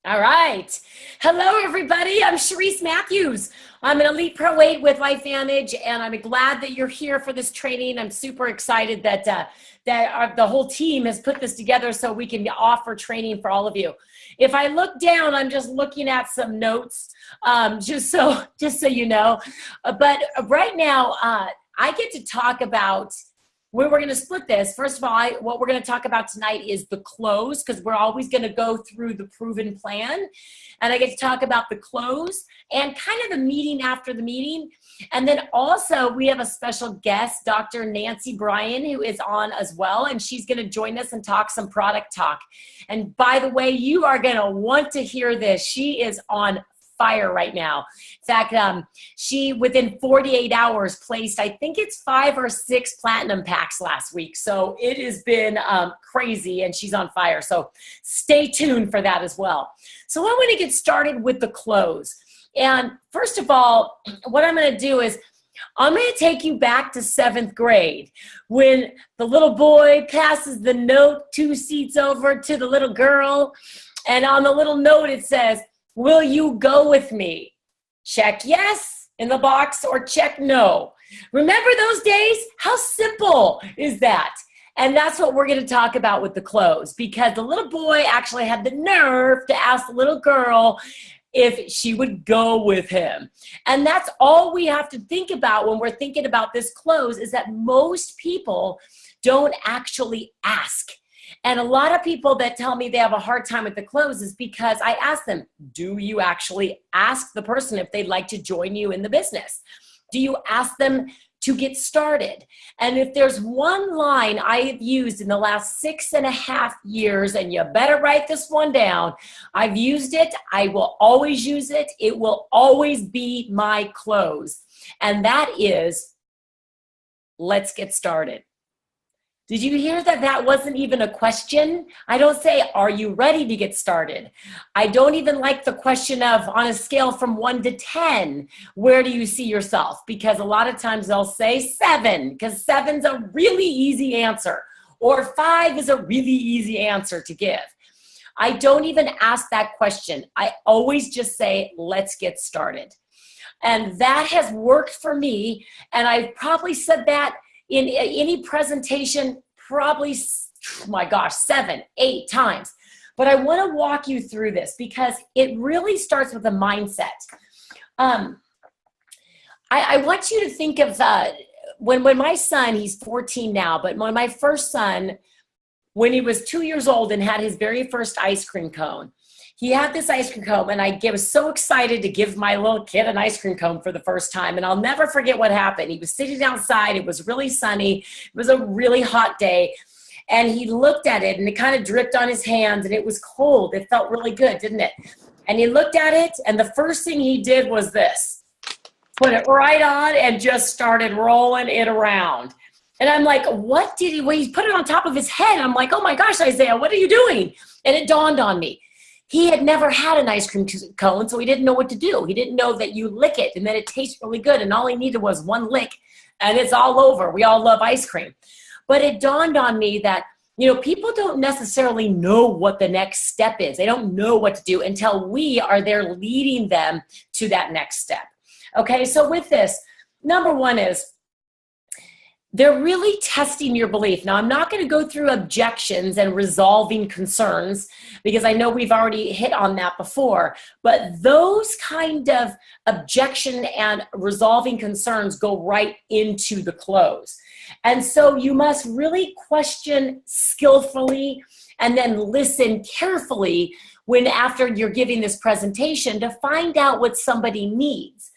All right. Hello, everybody. I'm Cherise Matthews. I'm an elite pro 8 with Lifevantage, and I'm glad that you're here for this training. I'm super excited that the whole team has put this together so we can offer training for all of you. If I look down, I'm just looking at some notes, just so you know. But right now, I get to talk about where we're going to split this. First of all, what we're going to talk about tonight is the close, because we're always going to go through the proven plan. And I get to talk about the close and kind of the meeting after the meeting. And then also we have a special guest, Dr. Nancy Bryant, who is on as well. And she's going to join us and talk some product talk. And by the way, you are going to want to hear this. She is on fire right now. In fact, she within 48 hours placed, I think it's 5 or 6 platinum packs last week. So it has been crazy, and she's on fire. So stay tuned for that as well. So I want to get started with the close. And first of all, what I'm going to do is I'm going to take you back to 7th grade when the little boy passes the note 2 seats over to the little girl. And on the little note, it says, "Will you go with me?" Check yes in the box or check no. Remember those days? How simple is that? And that's what we're going to talk about with the close, because the little boy actually had the nerve to ask the little girl if she would go with him. And that's all we have to think about when we're thinking about this close, is that most people don't actually ask. And a lot of people that tell me they have a hard time with the close is because I ask them, do you actually ask the person if they'd like to join you in the business? Do you ask them to get started? And if there's one line I have used in the last 6.5 years, and you better write this one down, I've used it, I will always use it, it will always be my close. And that is, let's get started. Did you hear that that wasn't even a question? I don't say, are you ready to get started? I don't even like the question of, on a scale from 1 to 10, where do you see yourself? Because a lot of times they'll say 7, because 7's a really easy answer, or 5 is a really easy answer to give. I don't even ask that question. I always just say, let's get started. And that has worked for me, and I've probably said that in any presentation, probably, oh my gosh, 7, 8 times. But I want to walk you through this because it really starts with a mindset. I want you to think of when my son, he's 14 now, but when my first son, when he was 2 years old and had his very first ice cream cone, he had this ice cream cone, and I was so excited to give my little kid an ice cream cone for the first time. And I'll never forget what happened. He was sitting outside. It was really sunny. It was a really hot day. And he looked at it, and it kind of dripped on his hands, and it was cold. It felt really good, didn't it? And he looked at it, and the first thing he did was this. Put it right on and just started rolling it around. And I'm like, what did he, well, he put it on top of his head. I'm like, oh my gosh, Isaiah, what are you doing? And it dawned on me. He had never had an ice cream cone, so he didn't know what to do. He didn't know that you lick it and then it tastes really good, and all he needed was one lick and it's all over. We all love ice cream. But it dawned on me that, people don't necessarily know what the next step is. They don't know what to do until we are there leading them to that next step. Okay, so with this, number one is, they're really testing your belief. Now, I'm not going to go through objections and resolving concerns because I know we've already hit on that before, but those kind of objection and resolving concerns go right into the close. And so you must really question skillfully and then listen carefully when after you're giving this presentation to find out what somebody needs.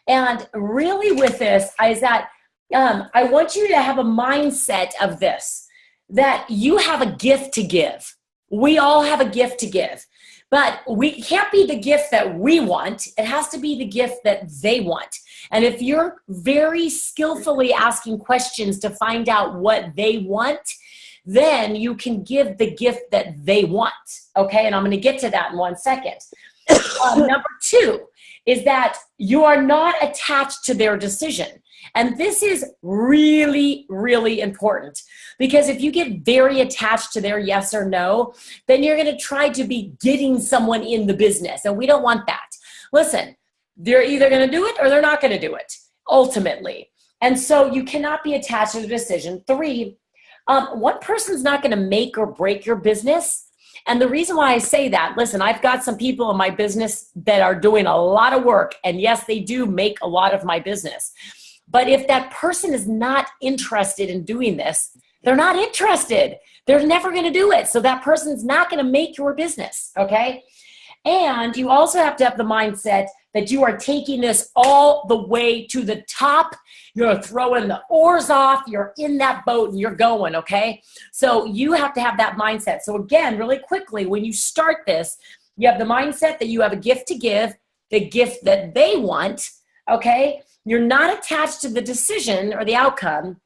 And really with this is that I want you to have a mindset of this, that you have a gift to give. We all have a gift to give, but we can't be the gift that we want. It has to be the gift that they want. And if you're very skillfully asking questions to find out what they want, then you can give the gift that they want. Okay, and I'm going to get to that in 1 second. Number two is that you are not attached to their decision. And this is really, really important, because if you get very attached to their yes or no, then you're going to try to be getting someone in the business. And we don't want that. Listen, they're either going to do it or they're not going to do it, ultimately. And so you cannot be attached to the decision. Three, one person's not going to make or break your business. And the reason why I say that, listen, I've got some people in my business that are doing a lot of work. And yes, they do make a lot of my business. But if that person is not interested in doing this, they're not interested. They're never going to do it. So that person's not going to make your business, okay? And you also have to have the mindset that you are taking this all the way to the top. You're throwing the oars off. You're in that boat and you're going, okay? So you have to have that mindset. So again, really quickly, when you start this, you have the mindset that you have a gift to give, the gift that they want, okay? You're not attached to the decision or the outcome.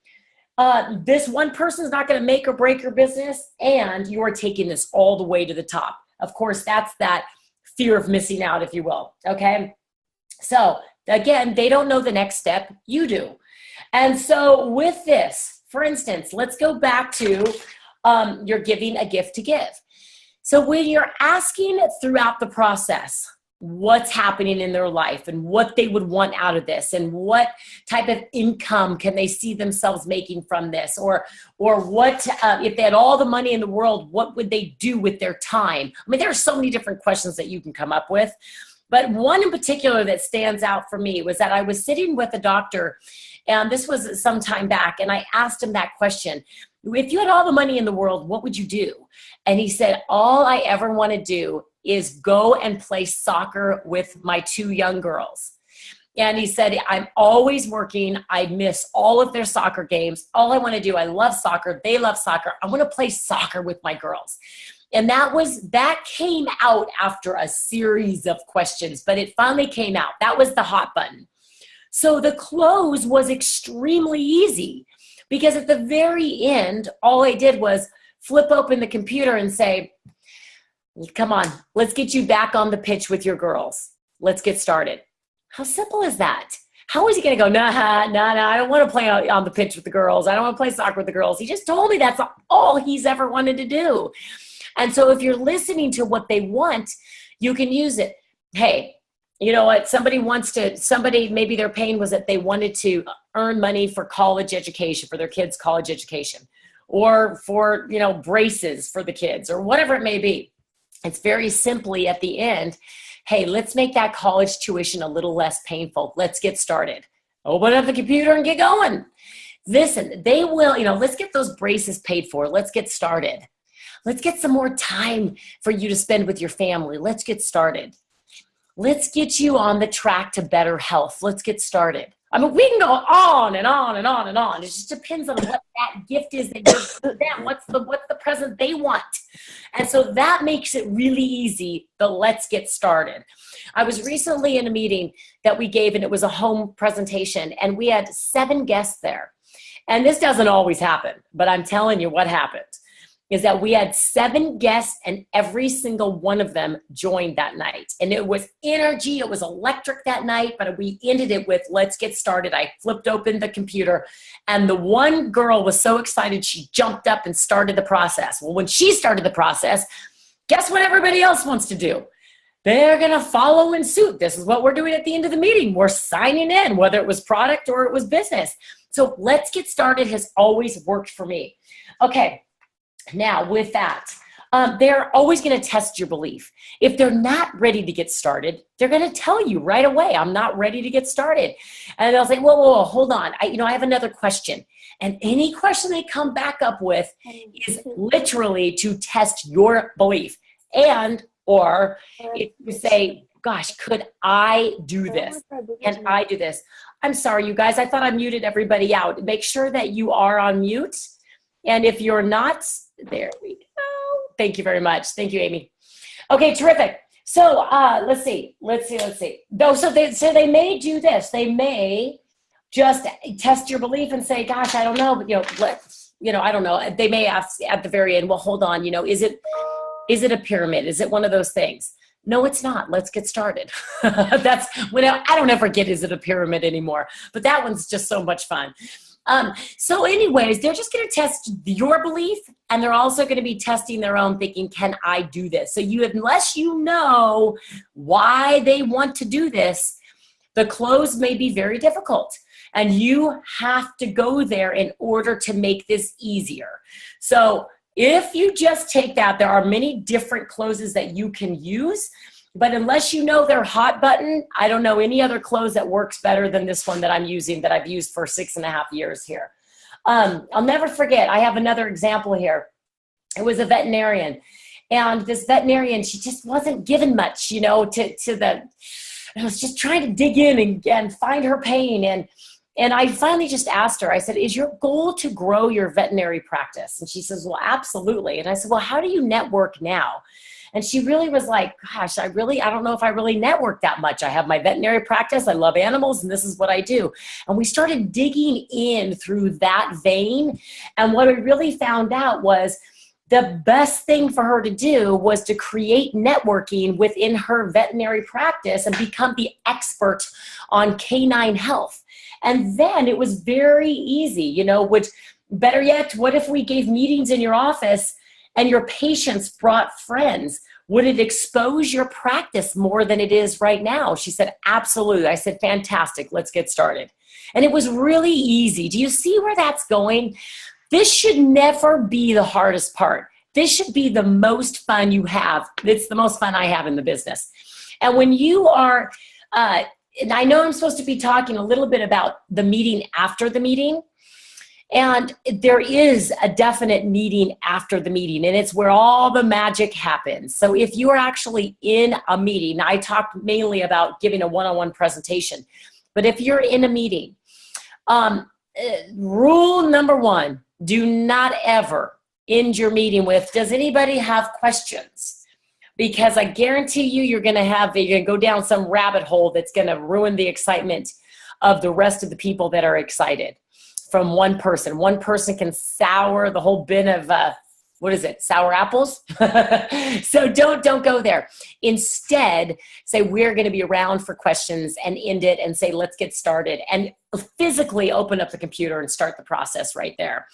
This one person is not going to make or break your business, and you are taking this all the way to the top. Of course, that's that fear of missing out, if you will, okay? So again, they don't know the next step, you do. And so with this, for instance, let's go back to you're giving a gift to give. So when you're asking throughout the process, what's happening in their life and what they would want out of this and what type of income can they see themselves making from this, or what if they had all the money in the world, what would they do with their time? I mean, there are so many different questions that you can come up with, but one in particular that stands out for me was that I was sitting with a doctor, and this was some time back, and I asked him that question: if you had all the money in the world, what would you do? And he said, all I ever want to do is go and play soccer with my two young girls. And he said, I'm always working. I miss all of their soccer games. All I want to do, I love soccer. They love soccer. I want to play soccer with my girls. And that came out after a series of questions, but it finally came out. That was the hot button. So the close was extremely easy, because at the very end, all I did was flip open the computer and say, come on, let's get you back on the pitch with your girls. Let's get started. How simple is that? How is he going to go, nah, I don't want to play on the pitch with the girls. I don't want to play soccer with the girls. He just told me that's all he's ever wanted to do. And so if you're listening to what they want, you can use it. Hey, you know what? Maybe their pain was that they wanted to earn money for college education, for their kids' college education, or for, braces for the kids, or whatever it may be. It's very simply at the end, hey, let's make that college tuition a little less painful. Let's get started. Open up the computer and get going. Listen, they will, let's get those braces paid for. Let's get started. Let's get some more time for you to spend with your family. Let's get started. Let's get you on the track to better health. Let's get started. I mean, we can go on and on and on and on. It just depends on what that gift is that you're for them. What's the present they want? And so that makes it really easy, the let's get started. I was recently in a meeting that we gave, and it was a home presentation, and we had 7 guests there. And this doesn't always happen, but I'm telling you what happened is that we had 7 guests, and every single one of them joined that night. And it was energy, it was electric that night, but we ended it with, let's get started. I flipped open the computer, and the one girl was so excited, she jumped up and started the process. Well, when she started the process, guess what everybody else wants to do? They're gonna follow in suit. This is what we're doing at the end of the meeting. We're signing in, whether it was product or it was business. So let's get started has always worked for me. Okay. Now, with that, they're always going to test your belief. If they're not ready to get started, they're going to tell you right away, I'm not ready to get started. And they'll say, whoa, hold on. I have another question. And any question they come back up with is literally to test your belief. Or if you say, gosh, could I do this? Can I do this? I'm sorry, you guys. I thought I muted everybody out. Make sure that you are on mute. And if you're not, there we go. Thank you very much. Thank you, Amy. Okay, terrific. So let's see. So they may do this. They may just test your belief and say, gosh, I don't know, but I don't know. They may ask at the very end, well, hold on, is it a pyramid? Is it one of those things? No, it's not. Let's get started. That's when I don't ever get, is it a pyramid anymore? But that one's just so much fun. So anyways, they're just going to test your belief, and they're also going to be testing their own thinking, can I do this? So unless you know why they want to do this, the close may be very difficult. And you have to go there in order to make this easier. So if you just take that, there are many different closes that you can use, but unless you know their hot button, I don't know any other close that works better than this one that I'm using, that I've used for 6.5 years here. I'll never forget, I have another example here. It was a veterinarian, and this veterinarian, she just wasn't given much, you know, I was just trying to dig in and find her pain. And I finally just asked her, I said, is your goal to grow your veterinary practice? And she says, well, absolutely. And I said, well, how do you network now? And she really was like, gosh, I don't know if I really network that much. I have my veterinary practice. I love animals, and this is what I do. And we started digging in through that vein. And what we really found out was the best thing for her to do was to create networking within her veterinary practice and become the expert on canine health. And then it was very easy, you know, better yet, what if we gave meetings in your office and your patients brought friends? Would it expose your practice more than it is right now? She said, absolutely. I said, fantastic, let's get started. And it was really easy. Do you see where that's going? This should never be the hardest part. This should be the most fun you have. It's the most fun I have in the business. And when you are, and I know I'm supposed to be talking a little bit about the meeting after the meeting, and there is a definite meeting after the meeting, and it's where all the magic happens. So if you are actually in a meeting, I talked mainly about giving a one-on-one presentation, but if you're in a meeting, rule number 1, do not ever end your meeting with, does anybody have questions? Because I guarantee you, you're going to go down some rabbit hole that's going to ruin the excitement of the rest of the people that are excited from one person. One person can sour the whole bin of, sour apples? So don't go there. Instead, say, we're going to be around for questions, and end it and say, let's get started, and physically open up the computer and start the process right there.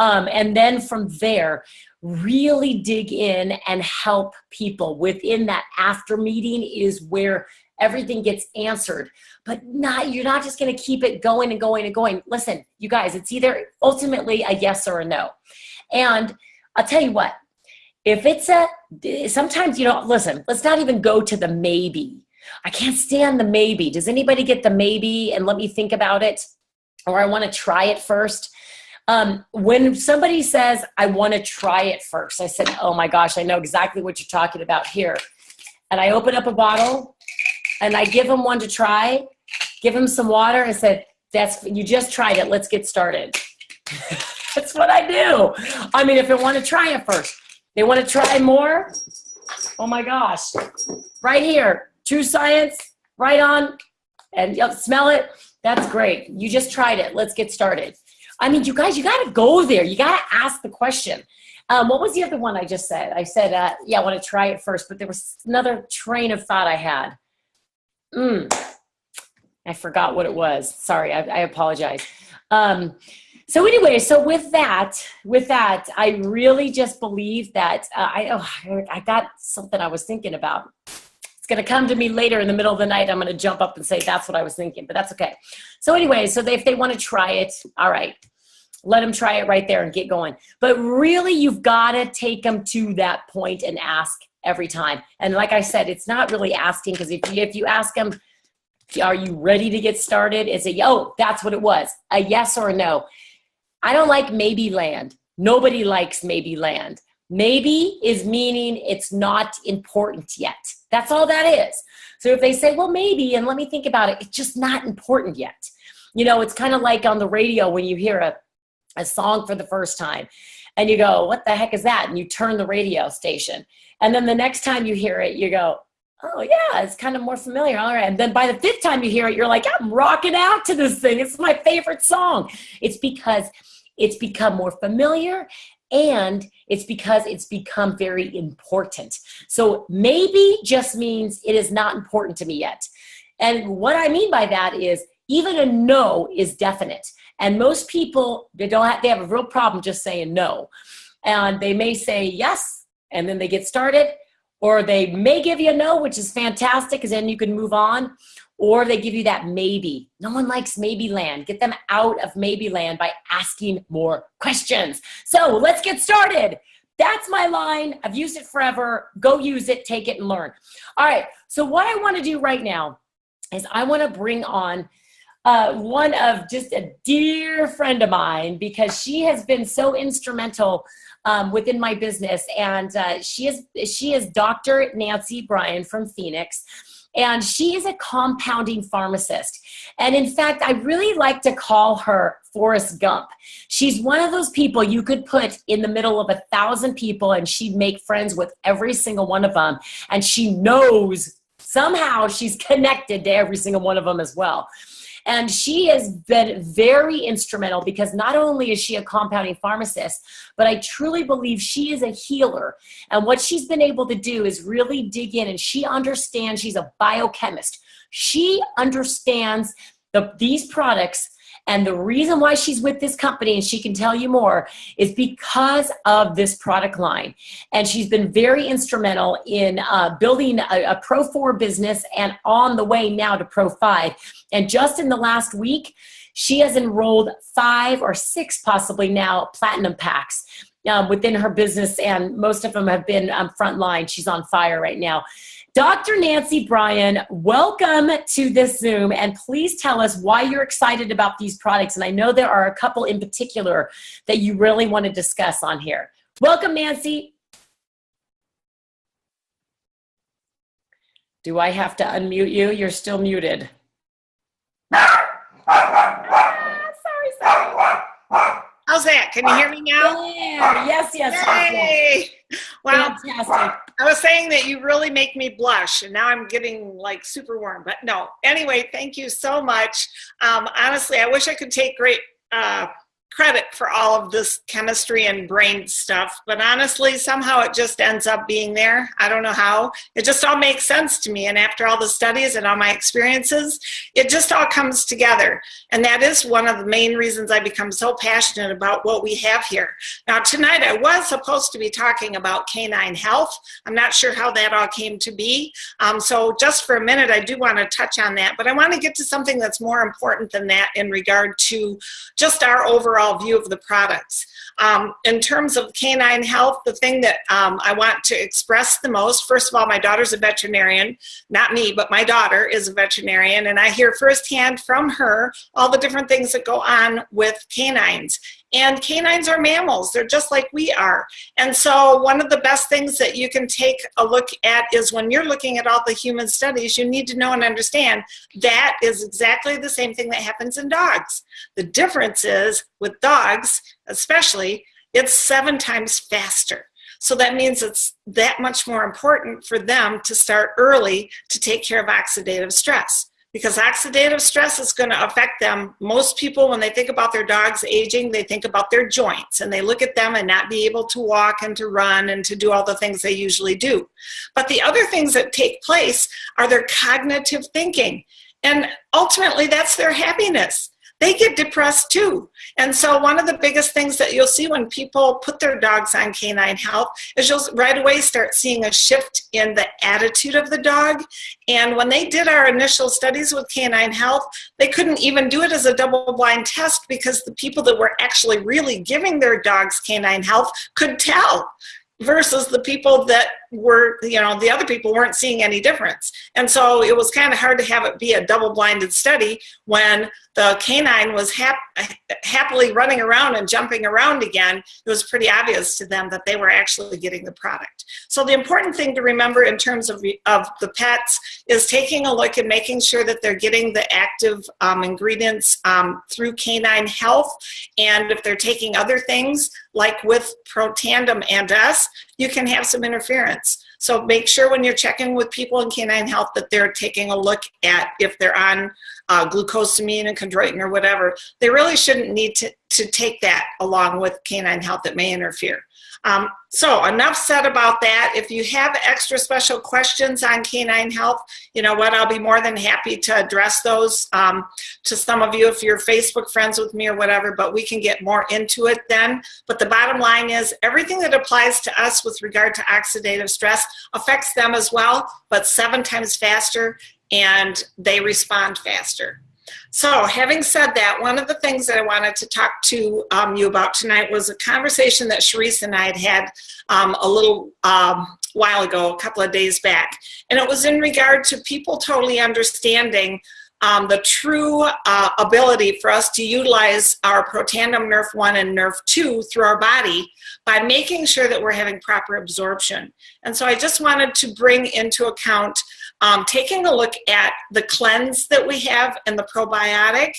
And then from there, really dig in and help people. Within that after meeting is where everything gets answered, but you're not just going to keep it going and going and going. Listen, you guys, it's either ultimately a yes or a no. And I'll tell you what, if it's sometimes, listen, let's not even go to the maybe. I can't stand the maybe. Does anybody get the maybe and let me think about it? Or I want to try it first. When somebody says, I want to try it first, I said, oh my gosh, I know exactly what you're talking about here. And I open up a bottle and I give them one to try, give them some water, and said, you just tried it, let's get started. That's what I do. I mean, if they want to try it first, they want to try more, oh my gosh, right here, true science, right on, and smell it, that's great. You just tried it, let's get started. I mean, you guys, you got to go there. You got to ask the question. What was the other one I just said? I said, I want to try it first, but there was another train of thought I had. I forgot what it was. Sorry, I apologize. So anyway, so with that, I really just believe that I got something I was thinking about. It's going to come to me later in the middle of the night. I'm going to jump up and say, that's what I was thinking, but that's okay. So anyway, so if they want to try it, all right, let them try it right there and get going. But really, you've got to take them to that point and ask every time. And like I said, it's not really asking, because if you ask them, are you ready to get started? It's that's what it was, a yes or a no. I don't like maybe land. Nobody likes maybe land. Maybe is meaning it's not important yet. That's all that is. So if they say, well, maybe, and let me think about it, it's just not important yet. It's kind of like on the radio when you hear a song for the first time and you go, what the heck is that? And you turn the radio station. And then the next time you hear it, you go, oh yeah, it's kind of more familiar. All right. And then by the 5th time you hear it, you're like, I'm rocking out to this thing. It's my favorite song. It's because it's become more familiar and it's because it's become very important. So maybe just means it is not important to me yet. And what I mean by that is even a no is definite. And most people, they have a real problem just saying no. And they may say yes, and then they get started, or they may give you a no, which is fantastic, because then you can move on. Or they give you that maybe. No one likes maybe land. Get them out of maybe land by asking more questions. So let's get started. That's my line. I've used it forever. Go use it, take it, and learn. All right, so what I want to do right now is I want to bring on one of just a dear friend of mine, because she has been so instrumental within my business. And she is Dr. Nancy Bryant from Phoenix. And she is a compounding pharmacist. And in fact, I really like to call her Forrest Gump. She's one of those people you could put in the middle of 1,000 people and she'd make friends with every single one of them. And she knows somehow she's connected to every single one of them as well. And she has been very instrumental, because not only is she a compounding pharmacist, but I truly believe she is a healer. And what she's been able to do is really dig in, and she understands. She's a biochemist. She understands these products. And the reason why she's with this company, and she can tell you more, is because of this product line. And she's been very instrumental in building a Pro 4 business, and on the way now to Pro 5. And just in the last week, she has enrolled 5 or 6 possibly now platinum packs within her business. And most of them have been frontline. She's on fire right now. Dr. Nancy Bryant, welcome to this Zoom, and please tell us why you're excited about these products. And I know there are a couple in particular that you really want to discuss on here. Welcome, Nancy. Do I have to unmute you? You're still muted. Sorry. How's that? Can you hear me now? Yeah. Yes. Yay! Well, fantastic. I was saying that you really make me blush, and now I'm getting like super warm, but no. Anyway, thank you so much. Honestly, I wish I could take great credit for all of this chemistry and brain stuff, but honestly, somehow it just ends up being there. I don't know how. It just all makes sense to me, and after all the studies and all my experiences, it just all comes together. And that is one of the main reasons I become so passionate about what we have here. Now, tonight I was supposed to be talking about canine health. I'm not sure how that all came to be. So just for a minute, I do want to touch on that, but I want to get to something that's more important than that in regard to just our overall view of the products. In terms of canine health, the thing that I want to express the most, first of all, my daughter's a veterinarian, not me, but my daughter is a veterinarian, and I hear firsthand from her all the different things that go on with canines. And canines are mammals. They're just like we are. And so one of the best things that you can take a look at is when you're looking at all the human studies, you need to know and understand that is exactly the same thing that happens in dogs. The difference is with dogs, especially, it's 7 times faster. So that means it's that much more important for them to start early to take care of oxidative stress. Because oxidative stress is going to affect them. Most people, when they think about their dogs aging, they think about their joints, and they look at them and not be able to walk and to run and to do all the things they usually do. But the other things that take place are their cognitive thinking. And ultimately, that's their happiness. They get depressed too. And so one of the biggest things that you'll see when people put their dogs on canine health is you'll right away start seeing a shift in the attitude of the dog. And when they did our initial studies with canine health, they couldn't even do it as a double-blind test because the people that were actually really giving their dogs canine health could tell, versus the people that were, the other people weren't seeing any difference. And so it was kind of hard to have it be a double-blinded study when the canine was happily running around and jumping around again. It was pretty obvious to them that they were actually getting the product. So the important thing to remember in terms of the pets is taking a look and making sure that they're getting the active ingredients through Canine Health. And if they're taking other things, like with Protandim and us, you can have some interference. So make sure when you're checking with people in Canine Health that they're taking a look at if they're on glucosamine and chondroitin or whatever. They really shouldn't need to to take that along with canine health that may interfere. So enough said about that. If you have extra special questions on canine health, you know what, I'll be more than happy to address those to some of you if you're Facebook friends with me or whatever, but we can get more into it then. But the bottom line is everything that applies to us with regard to oxidative stress affects them as well, but 7 times faster, and they respond faster. So having said that, one of the things that I wanted to talk to you about tonight was a conversation that Cherise and I had a little while ago, a couple of days back. And it was in regard to people totally understanding the true ability for us to utilize our protandem nerve 1 and nerve 2 through our body by making sure that we're having proper absorption. And so I just wanted to bring into account taking a look at the cleanse that we have and the probiotic,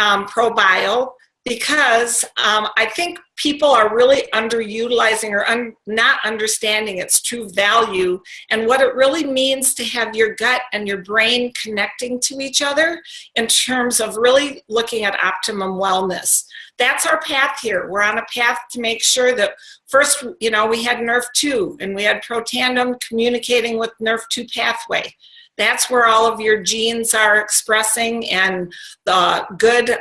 ProBio, because I think people are really underutilizing or not understanding its true value and what it really means to have your gut and your brain connecting to each other in terms of really looking at optimum wellness. That's our path here. We're on a path to make sure that first, you know, we had nerve 2 and we had protandem communicating with nerve 2 pathway. That's where all of your genes are expressing and the good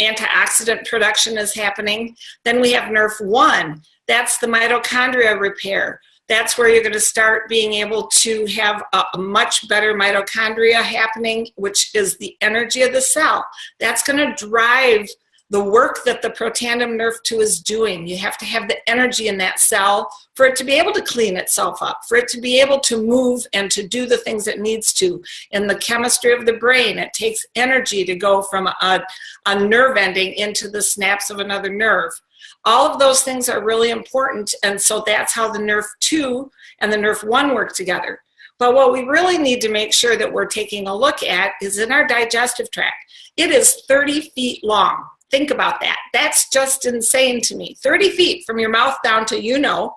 antioxidant production is happening. Then we have nerve 1. That's the mitochondria repair. That's where you're going to start being able to have a much better mitochondria happening, which is the energy of the cell. That's going to drive the work that the protandem nerve 2 is doing. You have to have the energy in that cell for it to be able to clean itself up, for it to be able to move and to do the things it needs to. In the chemistry of the brain, it takes energy to go from a nerve ending into the snaps of another nerve. All of those things are really important, and so that's how the nerve 2 and the nerve 1 work together. But what we really need to make sure that we're taking a look at is in our digestive tract. It is 30 feet long. Think about that. That's just insane to me. 30 feet from your mouth down to you know,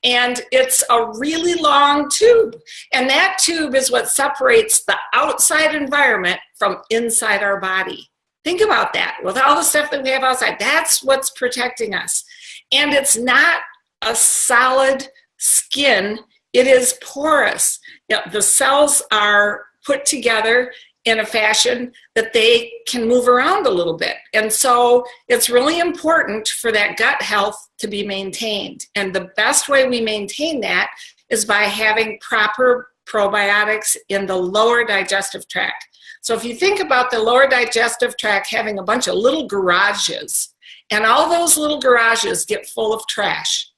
and it's a really long tube. And that tube is what separates the outside environment from inside our body. Think about that. With all the stuff that we have outside, that's what's protecting us. And it's not a solid skin. It is porous. You know, the cells are put together in a fashion that they can move around a little bit. And so it's really important for that gut health to be maintained. And the best way we maintain that is by having proper probiotics in the lower digestive tract. So if you think about the lower digestive tract having a bunch of little garages, and all those little garages get full of trash.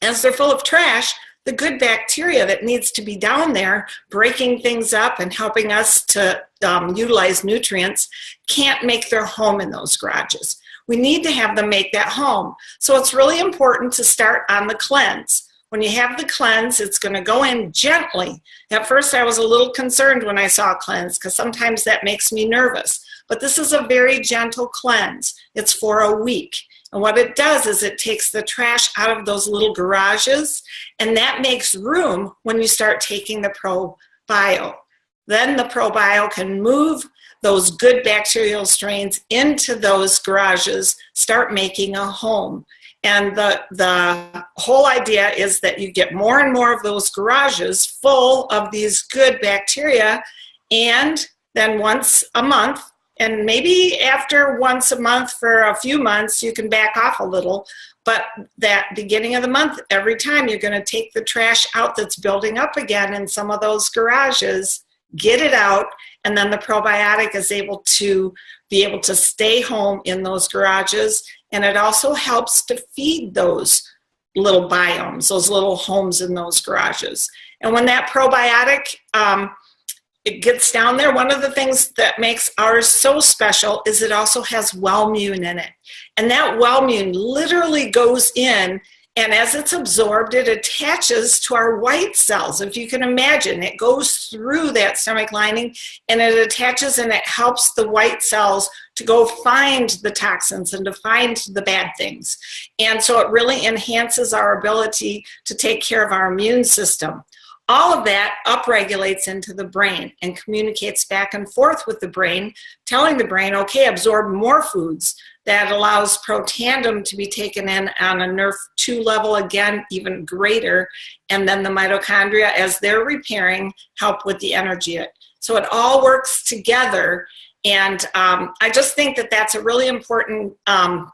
As they're full of trash, the good bacteria that needs to be down there breaking things up and helping us to utilize nutrients can't make their home in those garages. We need to have them make that home. So it's really important to start on the cleanse. When you have the cleanse, it's going to go in gently. At first, I was a little concerned when I saw a cleanse because sometimes that makes me nervous. But this is a very gentle cleanse. It's for a week. And what it does is it takes the trash out of those little garages, and that makes room when you start taking the ProBio. Then the ProBio can move those good bacterial strains into those garages, start making a home. And the whole idea is that you get more and more of those garages full of these good bacteria, and then once a month, and maybe after once a month for a few months, you can back off a little. But that beginning of the month, every time you're going to take the trash out that's building up again in some of those garages, get it out, and then the probiotic is able to be able to stay home in those garages. And it also helps to feed those little biomes, those little homes in those garages. And when that probiotic it gets down there, one of the things that makes ours so special is it also has Wellmune in it. And that Wellmune literally goes in, and as it's absorbed, it attaches to our white cells. If you can imagine, it goes through that stomach lining, and it attaches, and it helps the white cells to go find the toxins and to find the bad things. And so it really enhances our ability to take care of our immune system. all of that upregulates into the brain and communicates back and forth with the brain, telling the brain, okay, absorb more foods. That allows protandem to be taken in on a NRF2 level, again, even greater. And then the mitochondria, as they're repairing, help with the energy. So it all works together. And I just think that that's a really important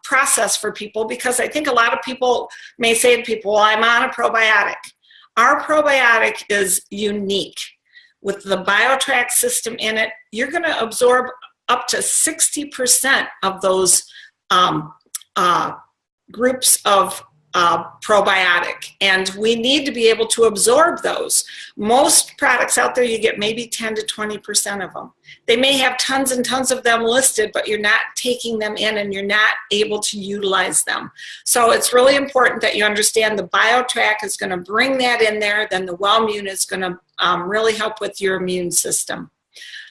process for people, because I think a lot of people may say to people, well, I'm on a probiotic. Our probiotic is unique. With the BioTrack system in it, you're going to absorb up to 60% of those groups of probiotic, and we need to be able to absorb those. Most products out there, you get maybe 10 to 20% of them. They may have tons and tons of them listed, but you're not taking them in and you're not able to utilize them. So it's really important that you understand the BioTrack is going to bring that in there, then the Wellmune is going to really help with your immune system.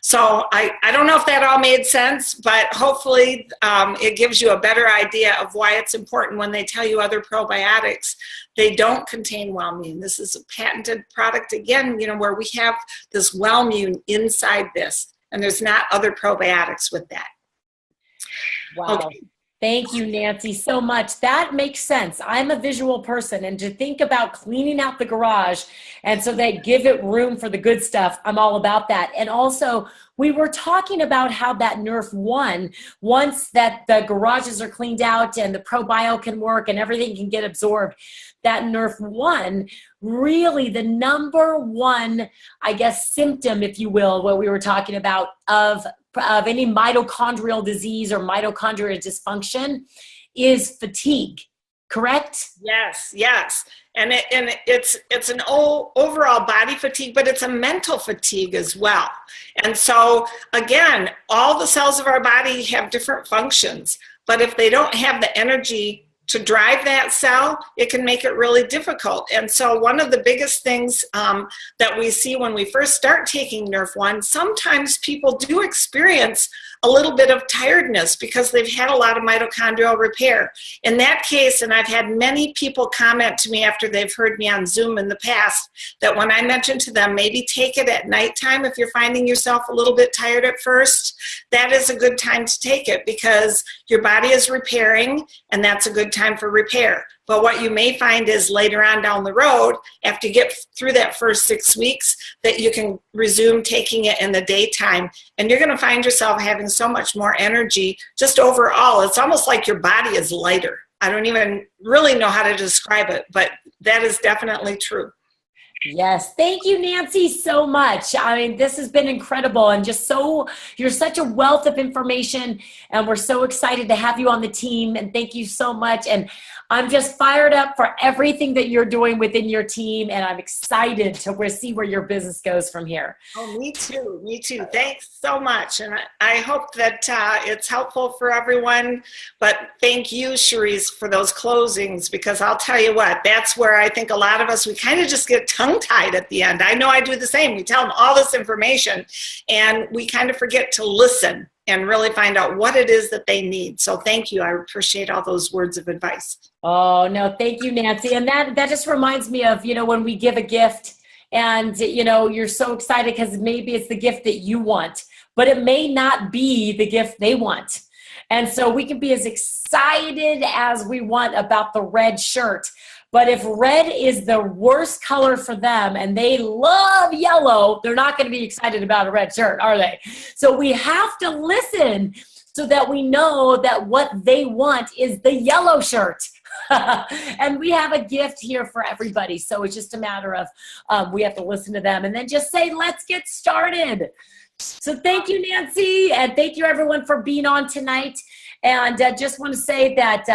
So I don't know if that all made sense, but hopefully it gives you a better idea of why it's important when they tell you other probiotics, they don't contain Wellmune. This is a patented product, again, where we have this Wellmune inside this, and there's not other probiotics with that. Wow. Okay. Thank you, Nancy, so much. That makes sense. I'm a visual person, and to think about cleaning out the garage and so they give it room for the good stuff, I'm all about that. And also, we were talking about how that NRF1, once that the garages are cleaned out and the probio can work and everything can get absorbed, that NRF1, really the number one, I guess, symptom, if you will, what we were talking about of any mitochondrial disease or mitochondrial dysfunction is fatigue, correct? Yes, yes. And it's an overall body fatigue, but it's a mental fatigue as well. And so, again, all the cells of our body have different functions, but if they don't have the energy to drive that cell, it can make it really difficult. And so one of the biggest things that we see when we first start taking NRF1, sometimes people do experience a little bit of tiredness because they've had a lot of mitochondrial repair. In that case, and I've had many people comment to me after they've heard me on Zoom in the past, that when I mentioned to them, maybe take it at nighttime if you're finding yourself a little bit tired at first, that is a good time to take it because your body is repairing, and that's a good time for repair. But what you may find is later on down the road, after you get through that first 6 weeks, that you can resume taking it in the daytime. And you're going to find yourself having so much more energy just overall. It's almost like your body is lighter. I don't even really know how to describe it, but that is definitely true. Yes. Thank you, Nancy, so much. I mean, this has been incredible and you're such a wealth of information, and we're so excited to have you on the team, and thank you so much. And I'm just fired up for everything that you're doing within your team, and I'm excited to see where your business goes from here. Oh, me too. Me too. Thanks so much. And I hope that it's helpful for everyone. But thank you, Cherise, for those closings, because I'll tell you what, that's where I think a lot of us, we kind of just get tongue-tied at the end. I know I do the same. We tell them all this information, and we kind of forget to listen and really find out what it is that they need. So thank you. I appreciate all those words of advice. Oh, no, thank you, Nancy. And that just reminds me of, when we give a gift and, you're so excited because maybe it's the gift that you want, but it may not be the gift they want. And so we can be as excited as we want about the red shirt. But if red is the worst color for them and they love yellow, they're not going to be excited about a red shirt, are they? So we have to listen so that we know that what they want is the yellow shirt. And we have a gift here for everybody. So it's just a matter of we have to listen to them and then just say, let's get started. So thank you, Nancy. And thank you, everyone, for being on tonight. And just want to say that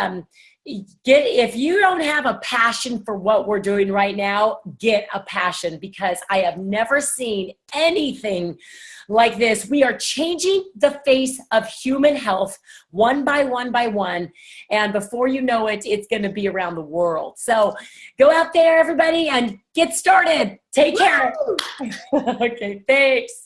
if you don't have a passion for what we're doing right now, get a passion, because I have never seen anything like this. We are changing the face of human health one by one by one. And before you know it, it's going to be around the world. So go out there, everybody, and get started. Take care. Okay, thanks.